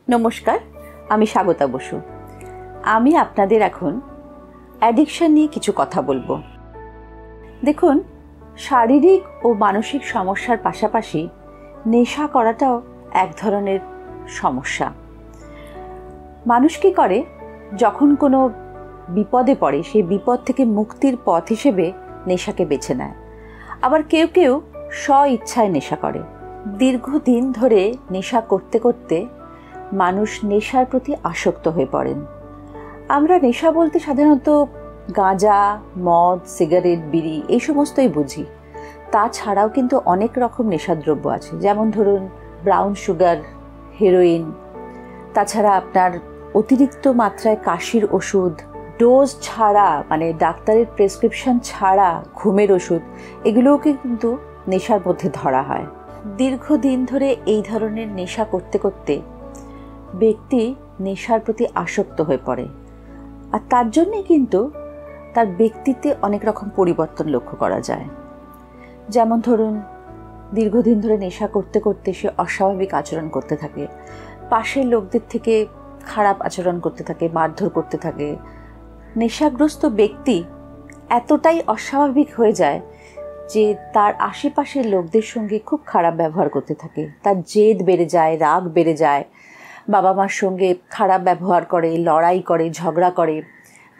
নমস্কার, আমি স্বাগতা বসু। আমি আপনাদের এখন অ্যাডিকশন নিয়ে কিছু কথা বলবো। দেখুন, শারীরিক ও মানসিক সমস্যার পাশাপাশি নেশা করাটাও এক ধরনের সমস্যা। মানুষ কী করে, যখন কোনো বিপদে পড়ে সেই বিপদ থেকে মুক্তির পথ হিসেবে নেশাকে বেছে নেয়। আবার কেউ কেউ স্ব-ইচ্ছায় নেশা করে। দীর্ঘদিন ধরে নেশা করতে করতে মানুষ নেশার প্রতি আসক্ত হয়ে পড়েন। আমরা নেশা বলতে সাধারণত গাঁজা, মদ, সিগারেট, বিড়ি এই সমস্তই বুঝি। তাছাড়াও কিন্তু অনেক রকম নেশাদ্রব্য আছে, যেমন ধরুন ব্রাউন সুগার, হেরোইন, তাছাড়া আপনার অতিরিক্ত মাত্রায় কাশির ওষুধ, ডোজ ছাড়া মানে ডাক্তারের প্রেসক্রিপশন ছাড়া ঘুমের ওষুধ, এগুলোকে কিন্তু নেশার মধ্যে ধরা হয়। দীর্ঘদিন ধরে এই ধরনের নেশা করতে করতে ব্যক্তি নেশার প্রতি আসক্ত হয়ে পড়ে, আর তার জন্যে কিন্তু তার ব্যক্তিত্বে অনেক রকম পরিবর্তন লক্ষ্য করা যায়। যেমন ধরুন, দীর্ঘদিন ধরে নেশা করতে করতে সে অস্বাভাবিক আচরণ করতে থাকে, পাশের লোকদের থেকে খারাপ আচরণ করতে থাকে, মারধর করতে থাকে। নেশাগ্রস্ত ব্যক্তি এতটাই অস্বাভাবিক হয়ে যায় যে তার আশেপাশের লোকদের সঙ্গে খুব খারাপ ব্যবহার করতে থাকে। তার জেদ বেড়ে যায়, রাগ বেড়ে যায়, বাবা মার সঙ্গে খারাপ ব্যবহার করে, লড়াই করে, ঝগড়া করে,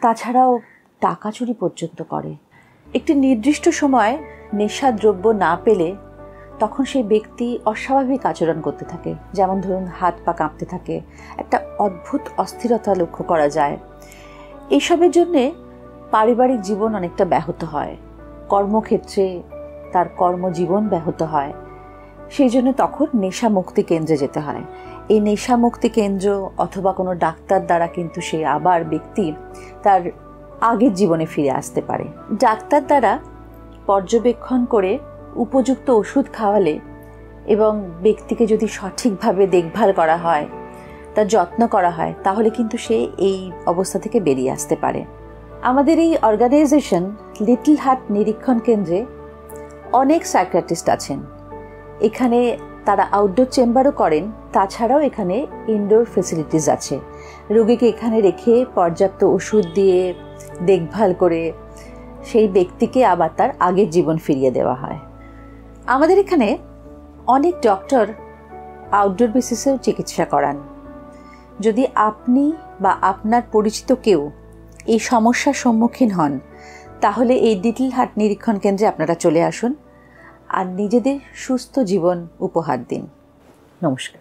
তাছাড়াও টাকা চুরি পর্যন্ত করে। একটি নির্দিষ্ট সময় নেশাদ্রব্য না পেলে তখন সেই ব্যক্তি অস্বাভাবিক আচরণ করতে থাকে। যেমন ধরুন, হাত পা কাঁপতে থাকে, একটা অদ্ভুত অস্থিরতা লক্ষ্য করা যায়। এইসবের জন্যে পারিবারিক জীবন অনেকটা ব্যাহত হয়, কর্মক্ষেত্রে তার কর্মজীবন ব্যাহত হয়। সেই জন্য তখন নেশা মুক্তি কেন্দ্রে যেতে হয়। এই নেশা মুক্তি কেন্দ্র অথবা কোনো ডাক্তার দ্বারা কিন্তু সে আবার ব্যক্তি তার আগের জীবনে ফিরে আসতে পারে। ডাক্তার দ্বারা পর্যবেক্ষণ করে উপযুক্ত ওষুধ খাওয়ালে এবং ব্যক্তিকে যদি সঠিকভাবে দেখভাল করা হয়, তার যত্ন করা হয়, তাহলে কিন্তু সে এই অবস্থা থেকে বেরিয়ে আসতে পারে। আমাদের এই অর্গানাইজেশন লিটল হার্ট নিরীক্ষণ কেন্দ্রে অনেক সাইকিয়াট্রিস্ট আছেন। এখানে তারা আউটডোর চেম্বারও করেন, তাছাড়াও এখানে ইনডোর ফেসিলিটিস আছে। রোগীকে এখানে রেখে পর্যাপ্ত ওষুধ দিয়ে দেখভাল করে সেই ব্যক্তিকে আবার তার আগের জীবন ফিরিয়ে দেওয়া হয়। আমাদের এখানে অনেক ডক্টর আউটডোর বেসিসেও চিকিৎসা করান। যদি আপনি বা আপনার পরিচিত কেউ এই সমস্যার সম্মুখীন হন, তাহলে এই লিটল হার্ট নিরীক্ষণ কেন্দ্রে আপনারা চলে আসুন আর নিজেদের সুস্থ জীবন উপহার দিন। নমস্কার।